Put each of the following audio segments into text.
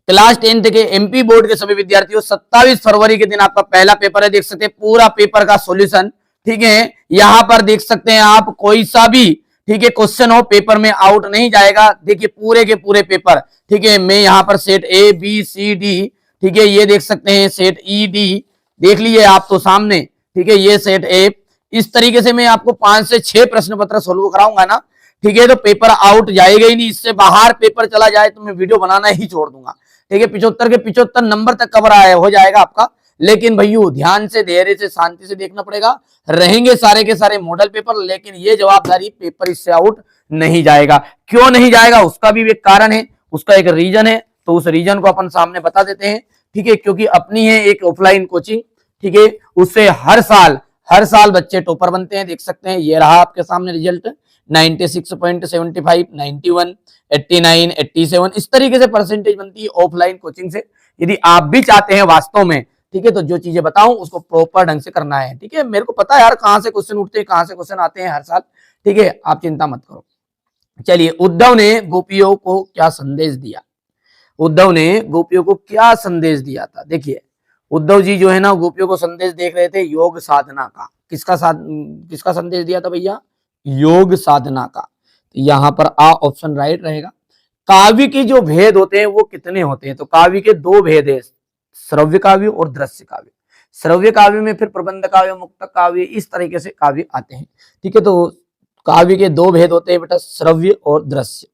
Class 10th के MP board के सभी विद्यार्थियों 27 फरवरी के दिन आपका पहला पेपर है। देख सकते हैं पूरा पेपर का सॉल्यूशन, ठीक है। यहां पर देख सकते हैं आप, कोई सा भी, ठीक है, क्वेश्चन हो पेपर में आउट नहीं जाएगा। देखिए पूरे के पूरे पेपर, ठीक है। मैं यहां पर set A B C D, ठीक है, ये देख सकते हैं सेट ई डी, देख लीजिए आप तो सामने, ठीक है, ये सेट ए। इस तरीके से मैं आपको 5 से 6 प्रश्न पत्र सोल्व कराऊंगा ना, ठीक है। तो पेपर आउट जाएगा ही नहीं, इससे बाहर पेपर चला जाए तो मैं वीडियो बनाना ही छोड़ दूंगा, ठीक है। 75 के 75 नंबर तक कवर हो जाएगा आपका। लेकिन भैया ध्यान से, धैर्य से, शांति से देखना पड़ेगा। रहेंगे सारे के सारे मॉडल पेपर, लेकिन ये जवाबदारी पेपर इससे आउट नहीं जाएगा। क्यों नहीं जाएगा उसका भी एक कारण है, उसका एक रीजन है, तो उस रीजन को अपन सामने बता देते हैं, ठीक है। क्योंकि अपनी है एक ऑफलाइन कोचिंग, ठीक है, उससे हर साल बच्चे टॉपर बनते हैं। देख सकते हैं ये रहा आपके सामने रिजल्ट, 96.75, 91, 89, 87, इस तरीके से परसेंटेज बनती है ऑफलाइन कोचिंग से। यदि आप भी चाहते हैं वास्तव में, ठीक है, तो जो चीजें बताऊं उसको प्रॉपर ढंग से करना है, ठीक है। मेरे को पता है यार कहां से क्वेश्चन उठते हैं, कहां से क्वेश्चन आते हैं हर साल, ठीक है, आप चिंता मत करो। चलिए, उद्धव ने गोपियों को क्या संदेश दिया? उद्धव ने गोपियों को क्या संदेश दिया था? देखिए उद्धव जी जो है ना, गोपियों को संदेश देख रहे थे योग साधना का। किसका संदेश दिया था भैया? योग साधना का। तो यहां पर आ ऑप्शन राइट रहेगा। काव्य के जो भेद होते हैं वो कितने होते हैं? तो काव्य के 2 भेद है, श्रव्य काव्य और दृश्य काव्य। श्रव्य काव्य में फिर प्रबंध काव्य, मुक्तक काव्य, इस तरीके से काव्य आते हैं, ठीक है। तो काव्य के 2 भेद होते हैं बेटा, श्रव्य और दृश्य,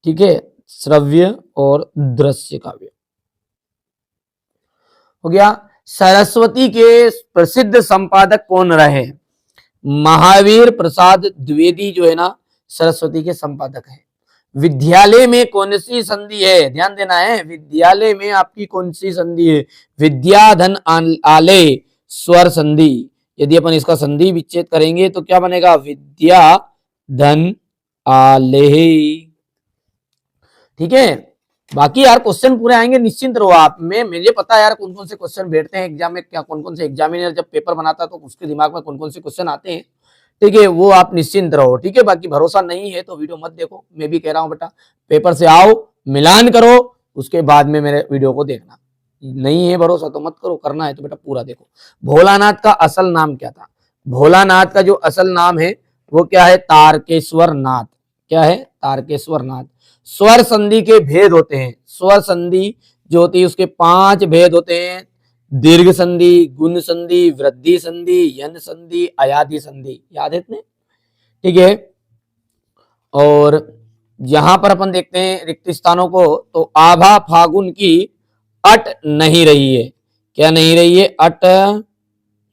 ठीक है, श्रव्य और दृश्य काव्य हो गया। सरस्वती के प्रसिद्ध संपादक कौन रहे? महावीर प्रसाद द्विवेदी जो है ना, सरस्वती के संपादक है। विद्यालय में कौन सी संधि है? ध्यान देना है, विद्यालय में आपकी कौन सी संधि है? विद्याधन आलय स्वर संधि। यदि अपन इसका संधि विच्छेद करेंगे तो क्या बनेगा? विद्याधन आलय, ठीक है। बाकी यार क्वेश्चन पूरे आएंगे, निश्चिंत रहो आप। मुझे पता है यार कौन कौन से क्वेश्चन बैठते हैं एग्जाम में, क्या कौन कौन से एग्जामिनर जब पेपर बनाता है तो उसके दिमाग में कौन कौन से क्वेश्चन आते हैं, ठीक है, वो आप निश्चिंत रहो, ठीक है। बाकी भरोसा नहीं है तो वीडियो मत देखो, मैं भी कह रहा हूं बेटा, पेपर से आओ, मिलान करो, उसके बाद में मेरे वीडियो को देखना। नहीं है भरोसा तो मत करो, करना है तो बेटा पूरा देखो। भोलानाथ का असल नाम क्या था? भोलानाथ का जो असल नाम है वो क्या है? तारकेश्वर नाथ। क्या है? तारकेश्वर नाथ। स्वर संधि के भेद होते हैं, स्वर संधि जो होती है उसके 5 भेद होते हैं। दीर्घ संधि, गुण संधि, वृद्धि संधि, यन संधि, अयाधि संधि, याद है इतने, ठीक है। और यहां पर अपन देखते हैं रिक्त स्थानों को, तो आभा फागुन की अट नहीं रही है। क्या नहीं रही है? अट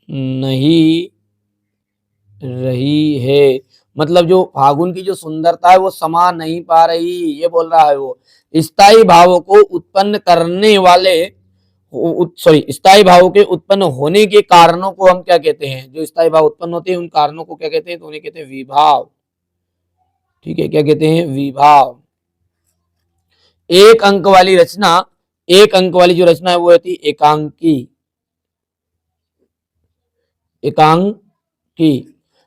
नहीं रही है, मतलब जो फागुन की जो सुंदरता है वो समा नहीं पा रही, ये बोल रहा है वो। स्थायी भावों को उत्पन्न करने वाले, स्थायी भावों के उत्पन्न होने के कारणों को हम क्या कहते हैं? जो स्थायी भाव उत्पन्न होते हैं उन कारणों को क्या कहते हैं? तो उन्हें कहते हैं विभाव, ठीक है। क्या कहते हैं? विभाव। एक अंक वाली रचना, एक अंक वाली जो रचना है वो होती है एकांकी, एकांकी।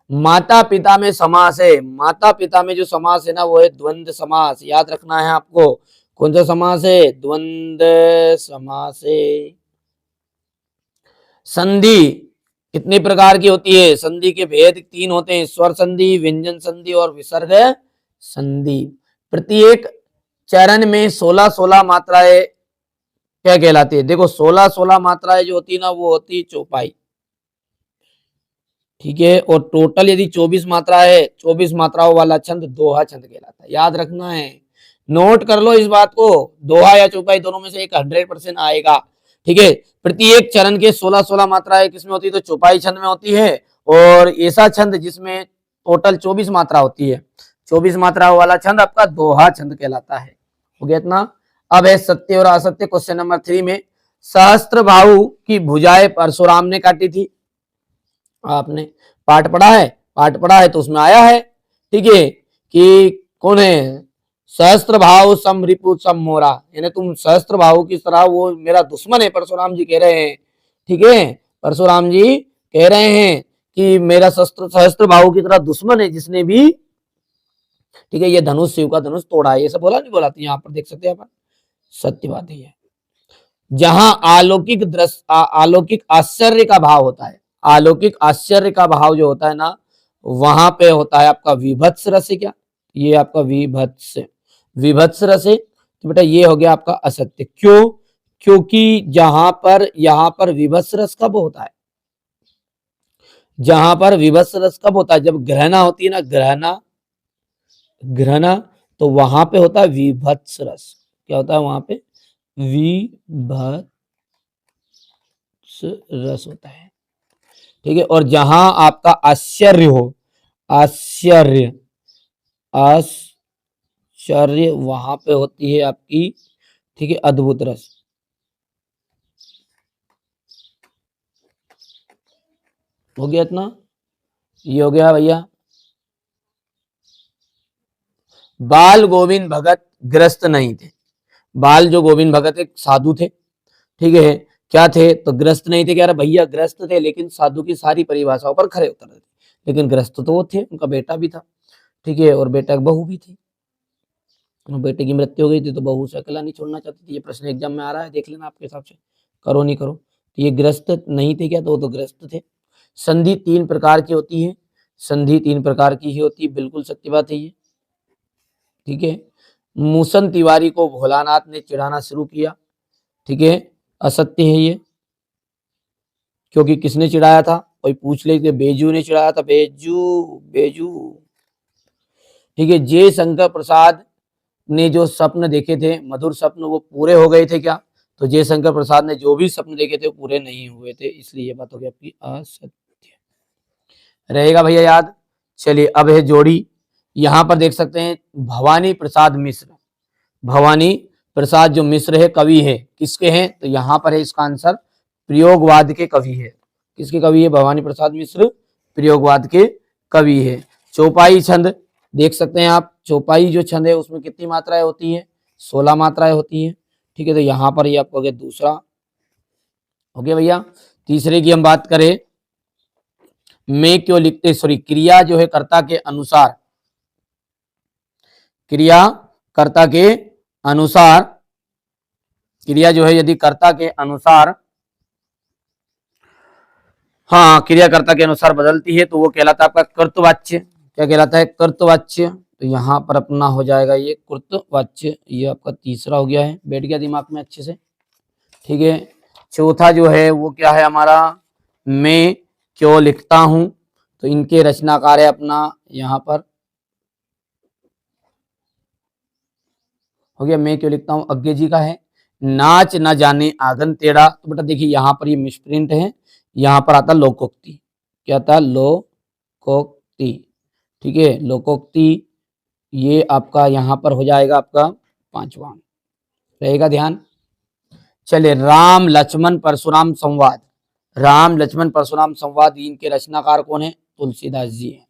माता पिता में समास है, माता पिता में जो समास है ना वो है द्वंद्व समास, याद रखना है आपको। कौन सा समास है? द्वंद्व समास है। संधि कितने प्रकार की होती है? संधि के भेद 3 होते हैं, स्वर संधि, व्यंजन संधि और विसर्ग संधि। प्रत्येक चरण में 16-16 मात्राएं क्या कहलाती है? देखो 16-16 मात्राएं जो होती है ना वो होती है चौपाई, ठीक है। और टोटल यदि 24 मात्रा है, 24 मात्राओं वाला छंद दोहा छंद कहलाता है, याद रखना है, नोट कर लो इस बात को। दोहा या चौपाई दोनों में से एक 100% आएगा, ठीक है। प्रत्येक चरण के 16-16 मात्राएं किसमें होती है? तो चौपाई छंद में होती है। और ऐसा छंद जिसमें टोटल 24 मात्रा होती है, 24 मात्राओं वाला छंद आपका दोहा छंद कहलाता है। हो गया इतना। अब है सत्य और असत्य। क्वेश्चन नंबर 3 में, सहस्त्रबाहु की भुजाएं परशुराम ने काटी थी। आपने पाठ पढ़ा है, पाठ पढ़ा है तो उसमें आया है, ठीक है, कि कौन है? सहस्त्र भाव सम रिपु सम मोरा, यानी तुम सहस्त्र भाव की तरह, वो मेरा दुश्मन है, परशुराम जी कह रहे हैं, ठीक है। परशुराम जी कह रहे हैं कि मेरा सहस्त्र भाव की तरह दुश्मन है जिसने भी, ठीक है, ये धनुष, शिव का धनुष तोड़ा है, ये सब बोला नहीं बोला? यहाँ पर देख सकते हैं अपन, सत्य बात है ये। जहां अलौकिक दृश्य अलौकिक आश्चर्य का भाव होता है, अलौकिक आश्चर्य का भाव जो होता है ना, वहां पे होता है आपका विभत्स रस है। क्या ये आपका विभत्स, विभत्स रस है। तो बेटा ये हो गया आपका असत्य। क्यों? क्योंकि यहां पर विभत्स रस कब होता है, जहां पर विभत्स रस कब होता है, जब ग्रहणा होती है ना, ग्रहणा, ग्रहणा, तो वहां पे होता है विभत्स रस। क्या होता है वहां पे? विभत्स रस होता है। ठीक है। और जहां आपका आश्चर्य हो, आश्चर्य, आश्चर्य, वहां पे होती है आपकी, ठीक है, अद्भुत रस। हो गया इतना? ये हो गया भैया। बाल गोविंद भगत ग्रस्त नहीं थे। बाल जो गोविंद भगत एक साधु थे, ठीक है, क्या थे? तो ग्रस्त नहीं थे। कह रहा भैया ग्रस्त थे, लेकिन साधु की सारी परिभाषाओं पर खरे उतर रहे थे। लेकिन ग्रस्त तो वो थे, उनका बेटा भी था, ठीक है, और बेटा की बहू भी थी। बेटे की मृत्यु हो गई थी तो बहू से अकेला नहीं छोड़ना चाहती थी। ये प्रश्न एग्जाम में आ रहा है, देख लेना आपके हिसाब से, करो नहीं करो। तो ये ग्रस्त नहीं थे क्या? तो वो तो ग्रस्त थे। संधि 3 प्रकार की होती है, संधि 3 प्रकार की ही होती है, बिल्कुल सत्य बात है ये। ठीक है। मूसन तिवारी को भोलानाथ ने चिढ़ाना शुरू किया, ठीक है, असत्य है ये। क्योंकि किसने चिढ़ाया था? कोई पूछ ले कि बेजू ने चिढ़ाया था, बेजू, बेजू। ठीक है। जय शंकर प्रसाद ने जो स्वप्न देखे थे, मधुर स्वप्न, वो पूरे हो गए थे क्या? तो जयशंकर प्रसाद ने जो भी स्वप्न देखे थे वो पूरे नहीं हुए थे, इसलिए ये बात हो गई आपकी असत्य। रहेगा भैया याद। चलिए अब है जोड़ी। यहां पर देख सकते हैं भवानी प्रसाद मिश्र, भवानी प्रसाद जो मिश्र है कवि है, किसके हैं? तो यहां पर है इसका आंसर प्रयोगवाद के कवि है। किसके कवि है? भवानी प्रसाद मिश्र प्रयोगवाद के कवि है। चौपाई छंद देख सकते हैं आप, चौपाई जो छंद है उसमें कितनी मात्राएं होती है? 16 मात्राएं होती है। ठीक है। तो यहां पर ये आपको हो गया दूसरा, हो गया भैया। तीसरे की हम बात करें, मैं क्यों लिखते, सॉरी, क्रिया जो है कर्ता के अनुसार, क्रिया कर्ता के अनुसार, क्रिया जो है यदि कर्ता के अनुसार, हाँ, क्रियाकर्ता के अनुसार बदलती है तो वो कहलाता है आपका कर्तवाच्य। क्या कहलाता है? कर्तवाच्य। तो यहाँ पर अपना हो जाएगा ये कर्तवाच्य। ये आपका तीसरा हो गया है, बैठ गया दिमाग में अच्छे से। ठीक है। चौथा जो है वो क्या है हमारा? मैं क्यों लिखता हूं। तो इनके रचनाकार है अपना, यहाँ पर हो गया मैं क्यों लिखता हूं, अज्ञे जी का है। नाच न जाने आंगन टेढ़ा, तो बेटा देखिए यहाँ पर ये मिसप्रिंट है, यहाँ पर आता लोकोक्ति। क्या आता? लोकोक्ति। ठीक है, लोकोक्ति। ये आपका यहाँ पर हो जाएगा आपका पांचवा, रहेगा ध्यान। चलिए राम लक्ष्मण परशुराम संवाद, राम लक्ष्मण परशुराम संवाद, इनके रचनाकार कौन है? तुलसीदास जी है।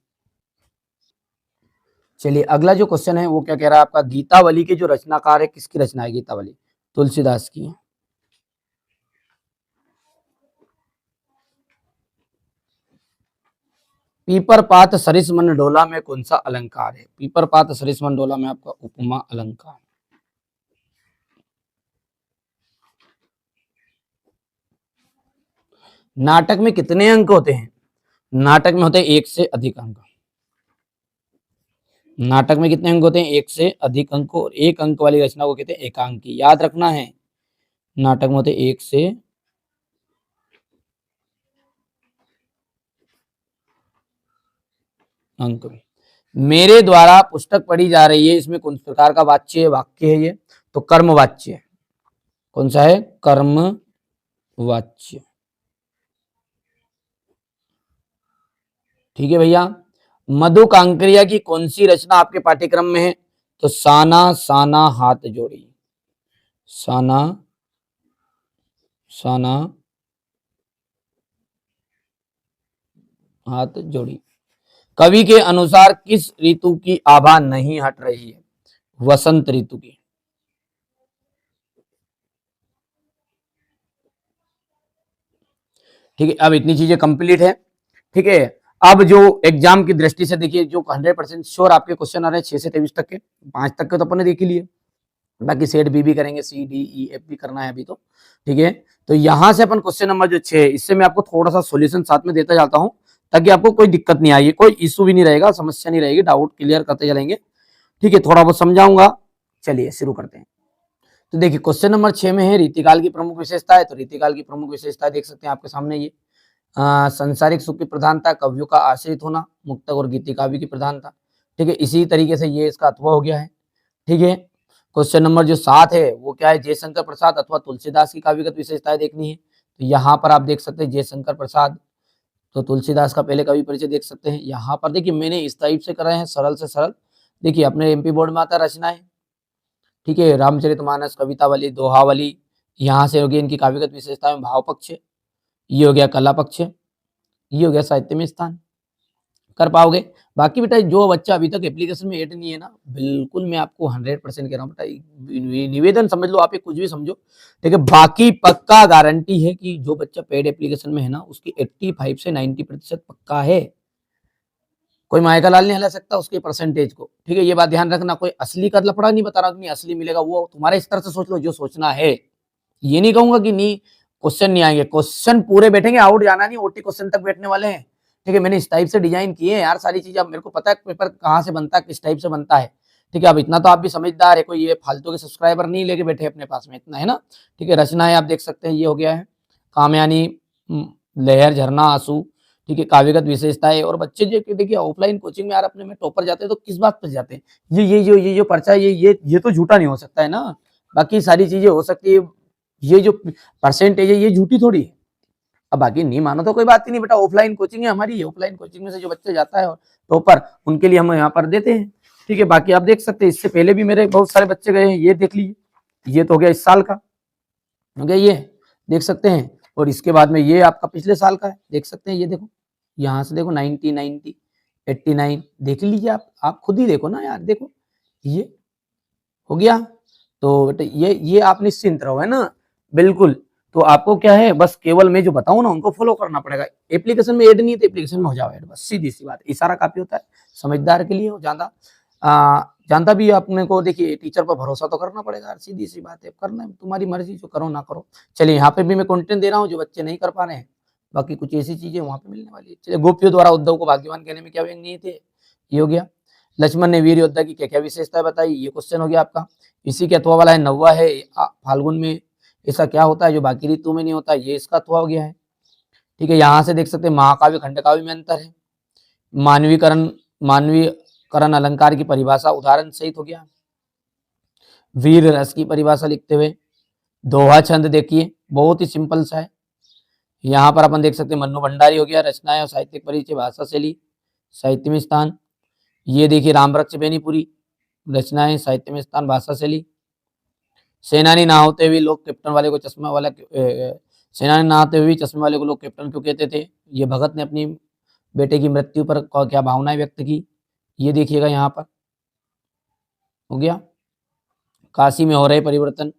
चलिए अगला जो क्वेश्चन है वो क्या कह रहा है आपका, गीतावली के जो रचनाकार है, किसकी रचना है गीतावली? तुलसीदास की है। पीपर पात सरिस मन डोला में कौन सा अलंकार है? पीपर पात सरिस मन डोला में आपका उपमा अलंकार। नाटक में कितने अंक होते हैं? नाटक में होते हैं 1 से अधिक अंक। नाटक में कितने अंक होते हैं? 1 से अधिक अंक। और 1 अंक वाली रचना को कहते हैं एकांकी, याद रखना है। नाटक में होते 1 से अंक। मेरे द्वारा पुस्तक पढ़ी जा रही है, इसमें कौन प्रकार का वाच्य वाक्य है? ये तो कर्म वाच्य है। कौन सा है? कर्म वाच्य। ठीक है भैया। मधु कांकरिया की कौन सी रचना आपके पाठ्यक्रम में है? तो साना साना हाथ जोड़ी, साना साना हाथ जोड़ी। कवि के अनुसार किस ऋतु की आभा नहीं हट रही है? वसंत ऋतु की। ठीक है, अब इतनी चीजें कंप्लीट है। ठीक है। अब जो एग्जाम की दृष्टि से देखिए, जो 100% श्योर आपके क्वेश्चन आ रहे हैं 6 से 23 तक के, 5 तक के तो अपन ने देख ही लिए, बाकी सेट बी भी करेंगे, सी डी ई एफ भी करना है अभी तो, ठीक है। तो यहाँ से अपन क्वेश्चन नंबर जो 6, इससे मैं आपको थोड़ा सा सॉल्यूशन साथ में देता जाता हूँ ताकि आपको कोई दिक्कत नहीं आएगी, कोई इशू भी नहीं रहेगा, समस्या नहीं रहेगी, डाउट क्लियर करते चलेंगे, ठीक है। थोड़ा बहुत समझाऊंगा, चलिए शुरू करते हैं। तो देखिए क्वेश्चन नंबर 6 में है रीतिकाल की प्रमुख विशेषता है। तो रीतिकाल की प्रमुख विशेषता देख सकते हैं आपके सामने ये सांसारिक सुख की प्रधानता, कवियों का आश्रित होना, मुक्तक और गीति काव्य की प्रधानता, ठीक है। इसी तरीके से ये इसका अथवा हो गया है, ठीक है। क्वेश्चन नंबर जो 7 है वो क्या है, जयशंकर प्रसाद अथवा तुलसीदास की काव्यगत विशेषताएं देखनी है। तो यहाँ पर आप देख सकते हैं जयशंकर प्रसाद, तो तुलसीदास का पहले कवि परिचय देख सकते हैं। यहाँ पर देखिए मैंने इस टाइप से कराए हैं, सरल से सरल। देखिए अपने एमपी बोर्ड में आता रचनाएं, ठीक है, रामचरितमानस, कवितावली, दोहावली, यहाँ से होगी इनकी काव्यगत विशेषताएं, भाव पक्ष, ये हो गया कला पक्ष, ये हो गया साहित्य में स्थान, कर पाओगे। बाकी बेटा जो बच्चा अभी तक एप्लीकेशन में ऐड नहीं है ना, बिल्कुल मैं आपको 100% कह रहा हूँ बेटा, निवेदन समझ लो आप, कुछ भी समझो, ठीक है। बाकी पक्का गारंटी है कि जो बच्चा पेड एप्लीकेशन में है ना, उसकी 85 से 90% पक्का है। कोई मायका लाल नहीं हिला सकता उसके परसेंटेज को, ठीक है। ये बात ध्यान रखना, कोई असली का लफड़ा नहीं बता रहा हूँ, नहीं असली मिलेगा, वो तुम्हारे स्तर से सोच लो जो सोचना है। ये नहीं कहूंगा कि नहीं क्वेश्चन नहीं आएंगे, क्वेश्चन पूरे बैठेंगे, आउट जाना नहीं, ओटी क्वेश्चन तक बैठने वाले हैं, ठीक है। मैंने इस टाइप से डिजाइन किए हैं यार सारी चीजें, अब मेरे को पता है पेपर कहाँ से बनता है, किस टाइप से बनता है, ठीक है। अब इतना तो आप भी समझदार है, कोई ये फालतू के सब्सक्राइबर नहीं लेके बैठे अपने पास में, इतना है ना, ठीक है। रचनाएं आप देख सकते हैं, ये हो गया है कामयानी, लहर, झरना, आंसू, ठीक है। काव्यगत विशेषताएं, और बच्चे जो देखिए ऑफलाइन कोचिंग में यार अपने में टॉपर जाते हैं तो किस बात पर जाते हैं, ये जो पर्चा है, ये तो झूठा नहीं हो सकता है ना, बाकी सारी चीजें हो सकती है, ये जो परसेंटेज है ये झूठी थोड़ी है। अब बाकी नहीं मानो तो कोई बात ही नहीं बेटा, ऑफलाइन कोचिंग है हमारी, ऑफलाइन कोचिंग में से जो बच्चे जाता है टॉपर, उनके लिए हम यहाँ पर देते हैं, ठीक है। बाकी आप देख सकते हैं इससे पहले भी मेरे बहुत सारे बच्चे गए हैं, ये देख लीजिए, ये तो हो गया इस साल का, हो गया ये देख सकते हैं, और इसके बाद में ये आपका पिछले साल का है, देख सकते हैं, ये देखो यहाँ से देखो 90 90 89, देख लीजिए आप खुद ही देखो ना यार, देखो ये हो गया। तो बेटा ये आप निश्चिंत रहो, है ना, बिल्कुल। तो आपको क्या है, बस केवल मैं जो बताऊं ना उनको फॉलो करना पड़ेगा, एप्लीकेशन में ऐड नहीं है तो एप्लीकेशन में हो जाओ ऐड, बस सीधी सी बात, इशारा काफी होता है समझदार के लिए, हो ज्यादा जानता भी अपने को, देखिए टीचर पर भरोसा तो करना पड़ेगा, सीधी सी बात है, करना है तुम्हारी मर्जी, जो करो ना करो। चलिए यहाँ पे भी मैं कंटेंट दे रहा हूँ जो बच्चे नहीं कर पा रहे हैं, बाकी कुछ ऐसी चीजें वहां पे मिलने वाली है। चलिए, गोपियों द्वारा उद्धव को भाग्यवान कहने में क्या व्यंग नहीं थे, ये हो गया। लक्ष्मण ने वीर योद्धा की क्या क्या विशेषताएं बताई, ये क्वेश्चन हो गया आपका। इसी के अथवा वाला है, नौवा है, फाल्गुन में ऐसा क्या होता है जो बाकी ऋतु में नहीं होता, ये इसका अथवा हो गया है, ठीक है। यहाँ से देख सकते हैं महाकाव्य खंडकाव्य में अंतर है, मानवीकरण अलंकार की परिभाषा उदाहरण सहित हो गया, वीर रस की परिभाषा लिखते हुए, दोहा छंद देखिए बहुत ही सिंपल सा है। यहाँ पर अपन देख सकते हैं मन्नू भंडारी हो गया, रचनाएं और साहित्यिक परिचय, भाषा शैली, साहित्य में स्थान, ये देखिए रामवृक्ष बेनीपुरी, रचनाएं, साहित्य में स्थान, भाषा शैली, सेनानी ना होते हुए लोग कैप्टन वाले को चश्मा वाला, सेनानी ना होते हुए चश्मे वाले को लोग कैप्टन क्यों कहते थे, ये भगत ने अपनी बेटे की मृत्यु पर क्या भावनाएं व्यक्त की, ये देखिएगा यहाँ पर हो गया। काशी में हो रहे परिवर्तन,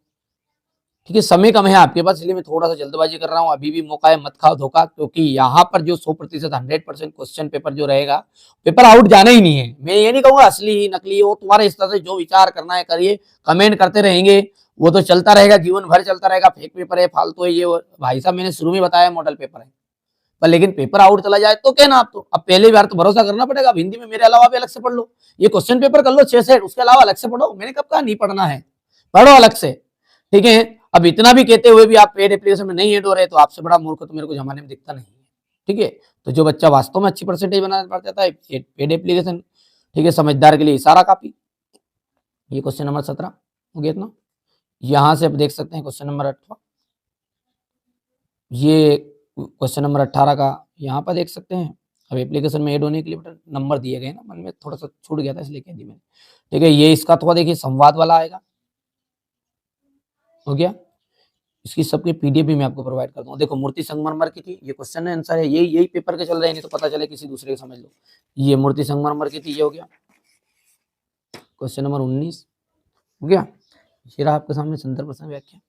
ठीक है। समय कम है आपके पास, इसलिए मैं थोड़ा सा जल्दबाजी कर रहा हूँ, अभी भी मौका है, मत खाओ धोखा, क्योंकि यहाँ पर जो 100% 100% क्वेश्चन पेपर जो रहेगा, पेपर आउट जाना ही नहीं है। मैं ये नहीं कहूंगा असली नकली, वो तुम्हारे स्तर से जो विचार करना है करिए, कमेंट करते रहेंगे, वो तो चलता रहेगा, जीवन भर चलता रहेगा, फेक पेपर है, फालतू है, ये भाई साहब मैंने शुरू में बताया मॉडल पेपर है, पर लेकिन पेपर आउट चला जाए तो कहना आप, तो अब पहली बार तो भरोसा करना पड़ेगा। अब हिंदी में मेरे अलावा भी अलग से पढ़ लो, ये क्वेश्चन पेपर कर लो 6 सेट, उसके अलावा अलग से पढ़ो, मैंने कब कहा नहीं पढ़ना है, पढ़ो अलग से, ठीक है। अब इतना भी कहते हुए भी आप पेड एप्लीकेशन में नहीं ऐड हो रहे, तो आपसे बड़ा मूर्ख तो मेरे को जमाने में दिखता नहीं है, ठीक है। तो जो बच्चा वास्तव में अच्छी परसेंटेज बनाना पड़ जाता है, पेड एप्लीकेशन, ठीक है, समझदार के लिए इशारा काफी। ये क्वेश्चन नंबर 17 हो गया इतना। यहां से आप देख सकते हैं क्वेश्चन नंबर 18, ये क्वेश्चन नंबर 18 का यहाँ पर देख सकते हैं। अब एप्लीकेशन में ऐड होने के लिए बेटा नंबर दिए गए ना, मन में थोड़ा सा छूट गया था इसलिए कह दी मैंने, ठीक है। ये इसका थोड़ा देखिए संवाद वाला आएगा, हो गया। इसकी सबकी पीडीएफ भी मैं आपको प्रोवाइड करता हूँ। देखो मूर्ति संगमरमर की थी, ये क्वेश्चन आंसर है, यही पेपर के चल रहे हैं, नहीं तो पता चले किसी दूसरे के समझ लो। ये मूर्ति संगमरमर की थी, ये हो गया क्वेश्चन नंबर 19, हो गया। ये रहा आपके सामने संदर्भ प्रश्न व्याख्या,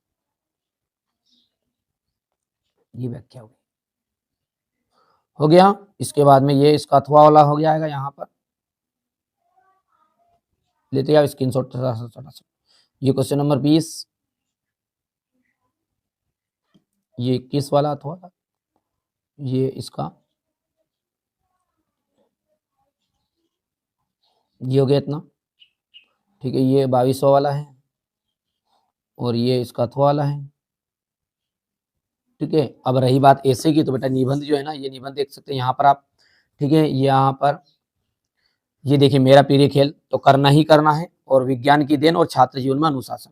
ये व्याख्या हो गया। इसके बाद में ये इसका अथवा वाला हो जाएगा, यहाँ पर लेते जाओ स्क्रीनशॉट। ये क्वेश्चन नंबर 20, ये 21 वाला अथवा ये इसका ये हो गया इतना, ठीक है। ये 2200 वाला है और ये इसका अथवा वाला है, ठीक है। अब रही बात ऐसे की, तो बेटा निबंध जो है ना, ये निबंध देख सकते हैं यहाँ पर आप, ठीक है। यहाँ पर ये देखिए, मेरा प्रिय खेल तो करना ही करना है, और विज्ञान की देन और छात्र जीवन में अनुशासन,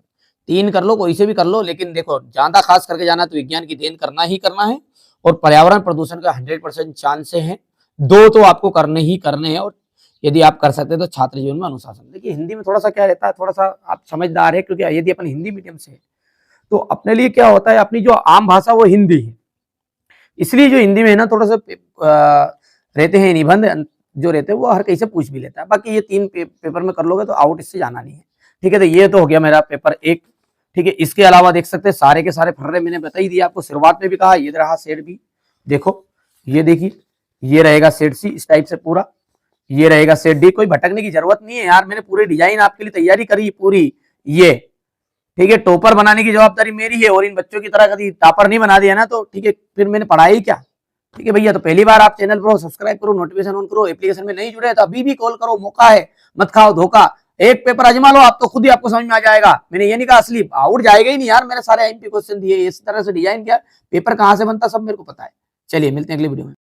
3 कर लो, कोई से भी कर लो, लेकिन देखो ज्यादा खास करके जाना तो विज्ञान की देन करना ही करना है, और पर्यावरण प्रदूषण का 100% चांस है, 2 तो आपको करने ही करने हैं, और यदि आप कर सकते हैं तो छात्र जीवन में अनुशासन। देखिए हिंदी में थोड़ा सा क्या रहता है, थोड़ा सा आप समझदार है, क्योंकि यदि अपन हिंदी मीडियम से है तो अपने लिए क्या होता है, अपनी जो आम भाषा वो हिंदी है, इसलिए जो हिंदी में है ना थोड़ा सा रहते हैं निबंध जो रहते हैं वो हर कहीं से पूछ भी लेता है। बाकी ये 3 पेपर में कर लोगे तो आउट इससे जाना नहीं है, ठीक है। तो ये तो हो गया मेरा पेपर 1, ठीक है। इसके अलावा देख सकते हैं सारे के सारे फर्रे मैंने बता ही दिया आपको, शुरुआत में भी कहा। ये रहा सेट बी, देखो ये देखिए, ये रहेगा सेट सी इस टाइप से पूरा, ये रहेगा सेट डी। कोई भटकने की जरूरत नहीं है यार, मैंने पूरे डिजाइन आपके लिए तैयारी करी पूरी, ये ठीक है। टॉपर बनाने की जवाबदारी मेरी है, और इन बच्चों की तरह कभी टॉपर नहीं बना दिया ना तो ठीक है, फिर मैंने पढ़ाई क्या, ठीक है भैया। तो पहली बार आप चैनल पर सब्सक्राइब करो, नोटिफिकेशन ऑन करो, एप्लीकेशन में नहीं जुड़े तो अभी भी कॉल करो, मौका है, मत खाओ धोखा। एक पेपर आजमा लो, आप तो खुद ही आपको समझ में आ जाएगा। मैंने ये नहीं कहा असली आउट जाएगा ही नहीं यार, मैंने सारे एमपी क्वेश्चन दिए, इस तरह से डिजाइन किया, पेपर कहां से बनता सब मेरे को पता है। चलिए मिलते हैं अगली वीडियो में।